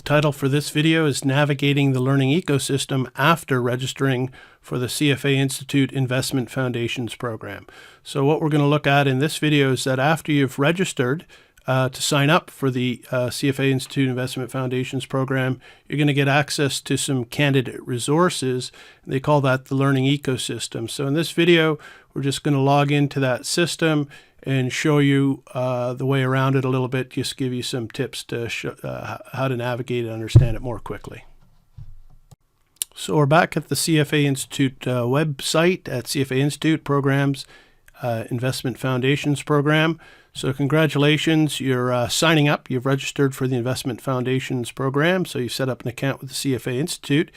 title for this video is Navigating the Learning Ecosystem After Registering for the CFA Institute Investment Foundations Program. So what we're going to look at in this video is that after you've registered to sign up for the CFA Institute Investment Foundations Program, you're going to get access to some candidate resources. They call that the learning ecosystem. So in this video, we're just going to log into that system and show you the way around it a little bit, just give you some tips to show, how to navigate and understand it more quickly. So we're back at the CFA Institute website at CFA Institute Programs Investment Foundations Program. So congratulations, you're signing up. You've registered for the Investment Foundations Program, so you set up an account with the CFA Institute.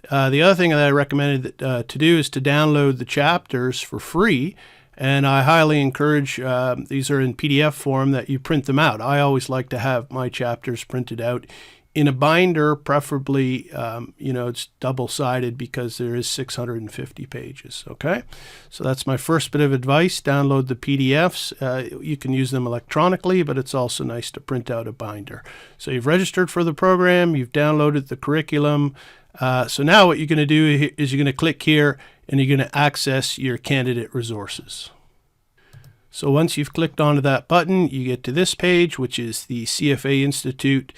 The other thing that I recommended to do is to download the chapters for free. And I highly encourage, these are in PDF form, that you print them out. I always like to have my chapters printed out in a binder, preferably, it's double-sided because there is 650 pages, okay? So that's my first bit of advice. Download the PDFs. You can use them electronically, but it's also nice to print out a binder. So you've registered for the program, you've downloaded the curriculum. So now what you're going to do is you're going to click here and you're going to access your candidate resources. So once you've clicked onto that button, you get to this page, which is the CFA Institute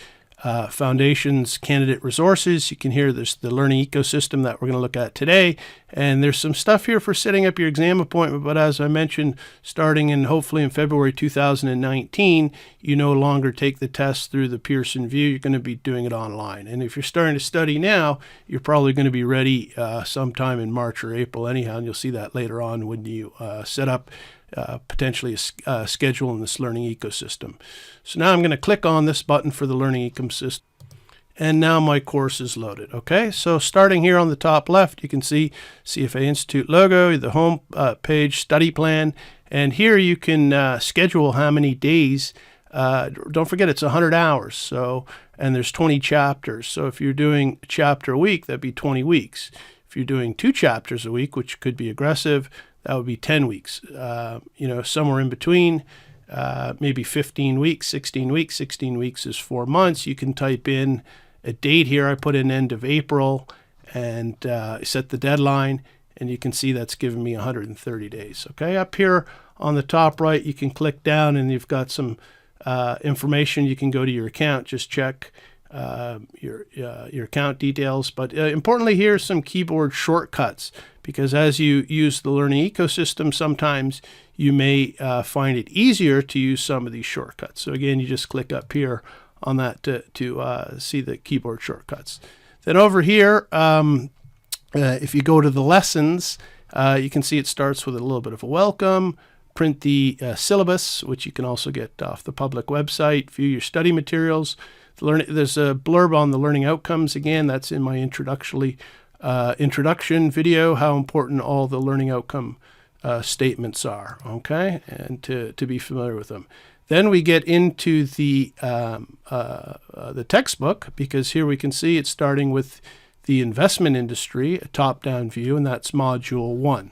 Foundations Candidate Resources. You can hear there's the learning ecosystem that we're going to look at today. And there's some stuff here for setting up your exam appointment. But as I mentioned, starting in hopefully in February 2019, you no longer take the test through the Pearson VUE. You're going to be doing it online. And if you're starting to study now, you're probably going to be ready sometime in March or April anyhow. And you'll see that later on when you set up potentially a schedule in this learning ecosystem. So now I'm going to click on this button for the learning ecosystem. And now my course is loaded. Okay, so starting here on the top left, you can see CFA Institute logo, the home page, study plan. And here you can schedule how many days. Don't forget it's 100 hours. So, and there's 20 chapters. So if you're doing a chapter a week, that'd be 20 weeks. If you're doing 2 chapters a week, which could be aggressive, that would be 10 weeks, somewhere in between, maybe 15 weeks, 16 weeks. 16 weeks is 4 months. You can type in a date here. I put in end of April and set the deadline, and you can see that's given me 130 days. Okay, up here on the top right, you can click down and you've got some information. You can go to your account, just check your account details. But importantly, here's some keyboard shortcuts, because as you use the learning ecosystem, sometimes you may find it easier to use some of these shortcuts. So again, you just click up here on that to see the keyboard shortcuts. Then over here, if you go to the lessons, you can see it starts with a little bit of a welcome. Print the syllabus, which you can also get off the public website. View your study materials. There's a blurb on the learning outcomes. Again, that's in my introduction video, how important all the learning outcome statements are, okay, and to be familiar with them. Then we get into the textbook, because here we can see it's starting with the investment industry, a top-down view, and that's Module 1.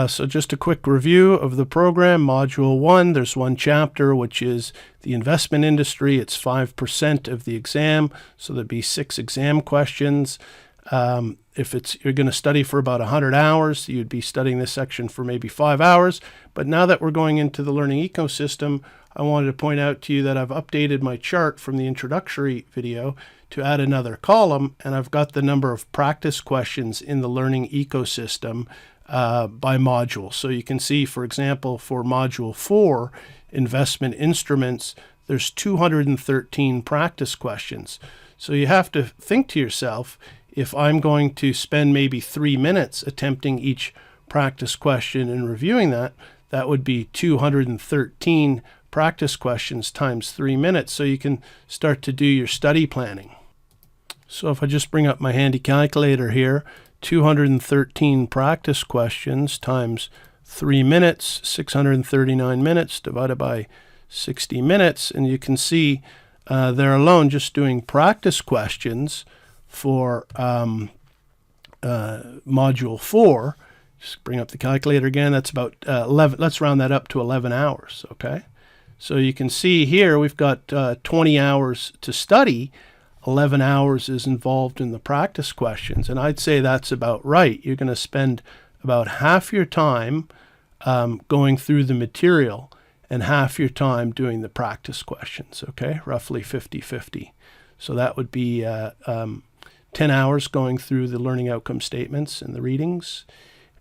So just a quick review of the program. Module 1, there's one chapter, which is the investment industry. It's 5% of the exam, so there'd be 6 exam questions. If you're going to study for about 100 hours, you'd be studying this section for maybe 5 hours. But now that we're going into the learning ecosystem, I wanted to point out to you that I've updated my chart from the introductory video to add another column, and I've got the number of practice questions in the learning ecosystem by module. So you can see, for example, for Module 4, Investment Instruments, there's 213 practice questions. So you have to think to yourself, if I'm going to spend maybe 3 minutes attempting each practice question and reviewing that, that would be 213 practice questions times 3 minutes. So you can start to do your study planning. So if I just bring up my handy calculator here, 213 practice questions times 3 minutes, 639 minutes divided by 60 minutes. And you can see there alone, just doing practice questions for Module 4, just bring up the calculator again, that's about 11, let's round that up to 11 hours, okay? So you can see here we've got 20 hours to study. 11 hours is involved in the practice questions, and I'd say that's about right. You're going to spend about half your time going through the material and half your time doing the practice questions, okay? Roughly 50-50. So that would be 10 hours going through the learning outcome statements and the readings,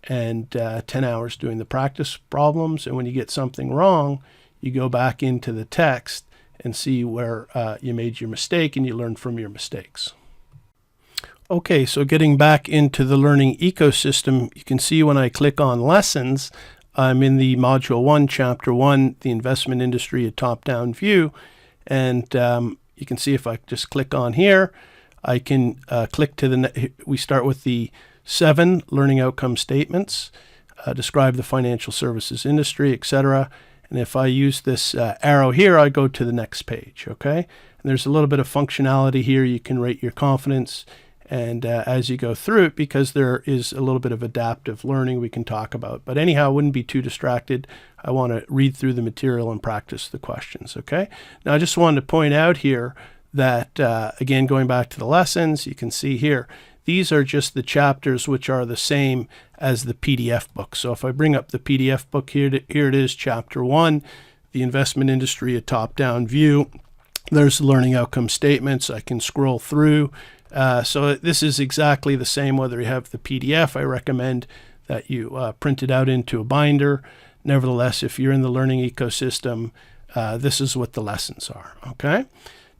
and 10 hours doing the practice problems. And when you get something wrong, you go back into the text and see where you made your mistake, and you learn from your mistakes. Okay, so getting back into the learning ecosystem, you can see when I click on lessons, I'm in the Module 1, Chapter 1, the investment industry, a top-down view. And you can see if I just click on here, I can click to we start with the 7 learning outcome statements, describe the financial services industry, etc. And if I use this arrow here, I go to the next page, okay? And there's a little bit of functionality here. You can rate your confidence, and as you go through it, because there is a little bit of adaptive learning we can talk about. But anyhow, I wouldn't be too distracted. I want to read through the material and practice the questions, okay? Now, I just wanted to point out here that, again, going back to the lessons, you can see here, these are just the chapters which are the same as the PDF book. So if I bring up the PDF book here, here it is, Chapter 1, the investment industry, a top-down view. There's the learning outcome statements. I can scroll through. So this is exactly the same whether you have the PDF. I recommend that you print it out into a binder. Nevertheless, if you're in the learning ecosystem, this is what the lessons are, okay?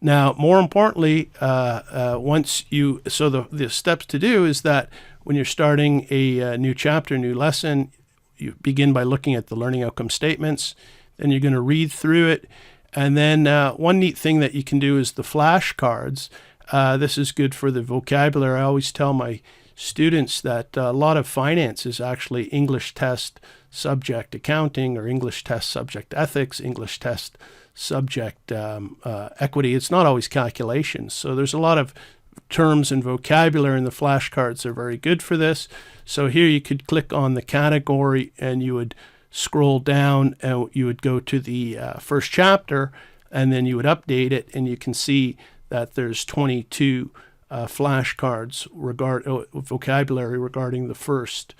Now, more importantly, the steps to do is that when you're starting a new chapter, new lesson, you begin by looking at the learning outcome statements. Then you're going to read through it. And then one neat thing that you can do is the flashcards. This is good for the vocabulary. I always tell my students that a lot of finance is actually English test subject accounting, or English test subject ethics, English test subject equity. It's not always calculations. So there's a lot of terms and vocabulary, and the flashcards are very good for this. So here you could click on the category and you would scroll down and you would go to the first chapter, and then you would update it, and you can see that there's 22 flashcards vocabulary regarding the first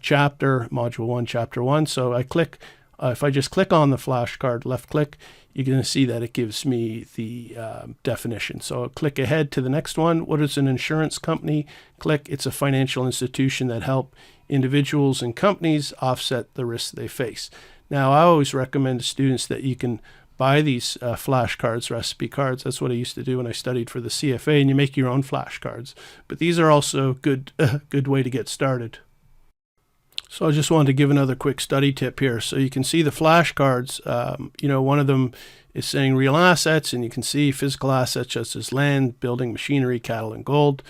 chapter, Module 1, Chapter 1. So I click, if I just click on the flashcard, left click, you're going to see that it gives me the definition. So I'll click ahead to the next one. What is an insurance company? Click, it's a financial institution that help individuals and companies offset the risks they face. Now, I always recommend to students that you can buy these flashcards, recipe cards. That's what I used to do when I studied for the CFA, and you make your own flashcards. But these are also good way to get started. So I just wanted to give another quick study tip here. So you can see the flashcards. One of them is saying real assets, and you can see physical assets such as land, building, machinery, cattle, and gold.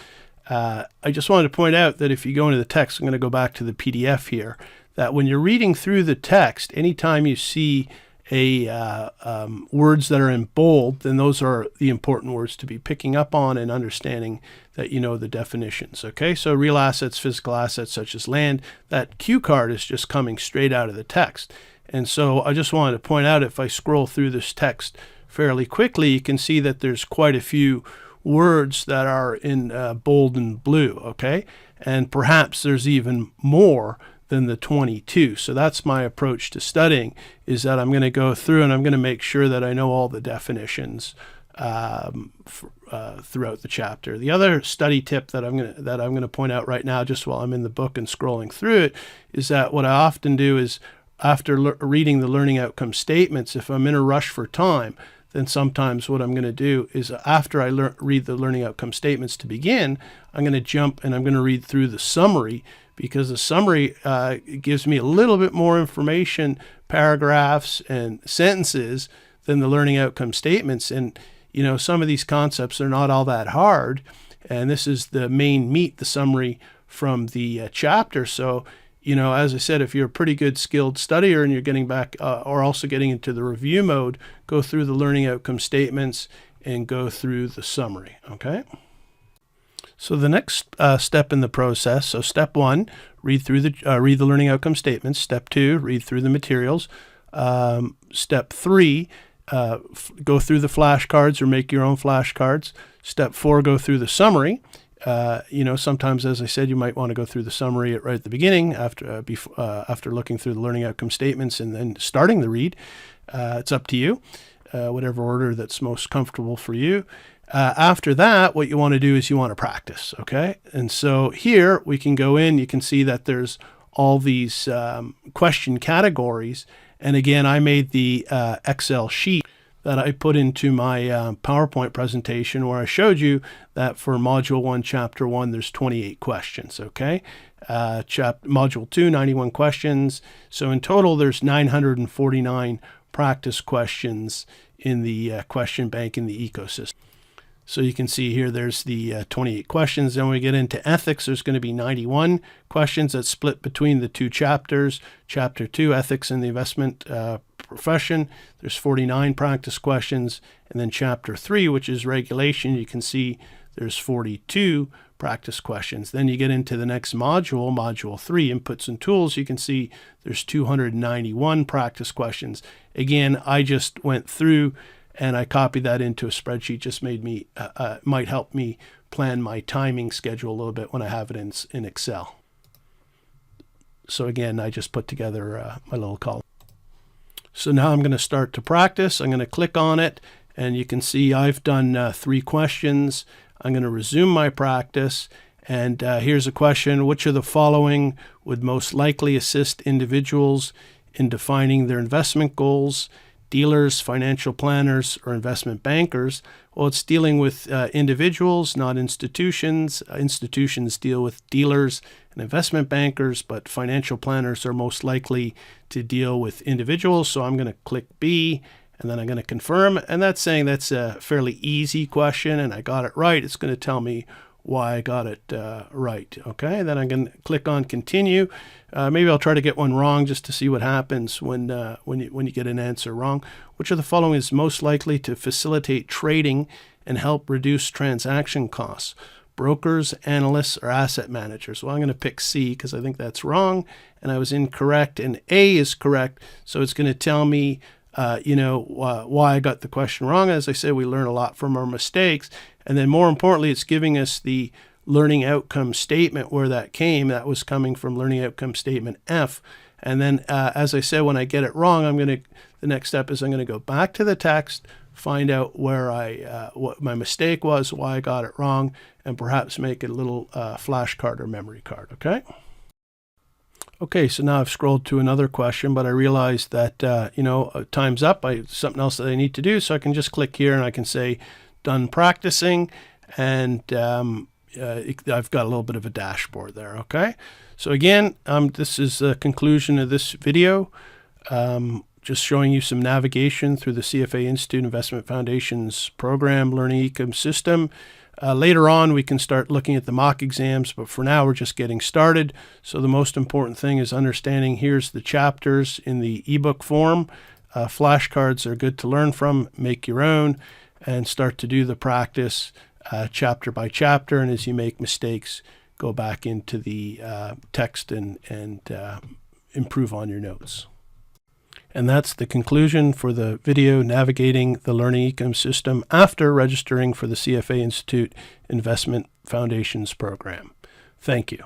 I just wanted to point out that if you go into the text, I'm going to go back to the PDF here, that when you're reading through the text, anytime you see words that are in bold, then those are the important words to be picking up on and understanding that you know the definitions. Okay, so real assets, physical assets such as land, that cue card is just coming straight out of the text. And so I just wanted to point out, if I scroll through this text fairly quickly, you can see that there's quite a few words that are in bold and blue, okay? And perhaps there's even more than the 22. So that's my approach to studying, is that I'm going to go through and I'm going to make sure that I know all the definitions throughout the chapter. The other study tip that I'm going to point out right now, just while I'm in the book and scrolling through it, is that what I often do is, after reading the learning outcome statements, if I'm in a rush for time, then sometimes what I'm going to do is, after I read the learning outcome statements to begin, I'm going to jump and I'm going to read through the summary, because the summary gives me a little bit more information, paragraphs and sentences, than the learning outcome statements. And, some of these concepts are not all that hard. And this is the main meat, the summary from the chapter. So, as I said, if you're a pretty good skilled studier and you're getting back or also getting into the review mode, go through the learning outcome statements and go through the summary, okay? So the next step in the process, so step 1, read the learning outcome statements. Step 2, read through the materials. Step 3, go through the flashcards or make your own flashcards. Step 4, go through the summary. Sometimes, as I said, you might want to go through the summary right at the beginning after looking through the learning outcome statements and then starting the read. It's up to you, whatever order that's most comfortable for you. After that, what you want to do is you want to practice, okay? And so here we can go in, you can see that there's all these question categories. And again, I made the Excel sheet that I put into my PowerPoint presentation where I showed you that for Module 1, Chapter 1, there's 28 questions, okay? Module 2, 91 questions. So in total, there's 949 practice questions in the question bank in the ecosystem. So you can see here there's the 28 questions. Then when we get into ethics, there's going to be 91 questions that's split between the two chapters. Chapter 2, ethics in the investment profession, there's 49 practice questions. And then Chapter 3, which is regulation, you can see there's 42 practice questions. Then you get into the next module, Module 3, inputs and tools. You can see there's 291 practice questions. Again, I just went through and I copied that into a spreadsheet. Just made me might help me plan my timing schedule a little bit when I have it in Excel. So again, I just put together my little column. So now I'm going to start to practice. I'm going to click on it, and you can see I've done 3 questions. I'm going to resume my practice, and here's a question: which of the following would most likely assist individuals in defining their investment goals? Dealers, financial planners, or investment bankers? Well, it's dealing with individuals, not institutions. Institutions deal with dealers and investment bankers, but financial planners are most likely to deal with individuals. So I'm going to click B, and then I'm going to confirm. And that's saying that's a fairly easy question, and I got it right. It's going to tell me why I got it right. Okay, then I'm going to click on continue. Maybe I'll try to get one wrong just to see what happens when you get an answer wrong. Which of the following is most likely to facilitate trading and help reduce transaction costs? Brokers, analysts, or asset managers? Well, I'm going to pick C because I think that's wrong, and I was incorrect, and A is correct. So it's going to tell me why I got the question wrong. As I said, we learn a lot from our mistakes. And then more importantly, it's giving us the learning outcome statement where that came. That was coming from learning outcome statement F. And then, as I said, when I get it wrong, the next step is I'm going to go back to the text, find out where what my mistake was, why I got it wrong, and perhaps make a little flashcard or memory card, okay? Okay, so now I've scrolled to another question, but I realized that, time's up. Something else that I need to do, so I can just click here and I can say done practicing, and I've got a little bit of a dashboard there, okay? So again, this is the conclusion of this video, just showing you some navigation through the CFA Institute Investment Foundation's program learning ecosystem. Later on, we can start looking at the mock exams, but for now, we're just getting started. So the most important thing is understanding here's the chapters in the ebook form. Flashcards are good to learn from, make your own, and start to do the practice chapter by chapter. And as you make mistakes, go back into the text and improve on your notes. And that's the conclusion for the video navigating the learning ecosystem after registering for the CFA Institute Investment Foundations program. Thank you.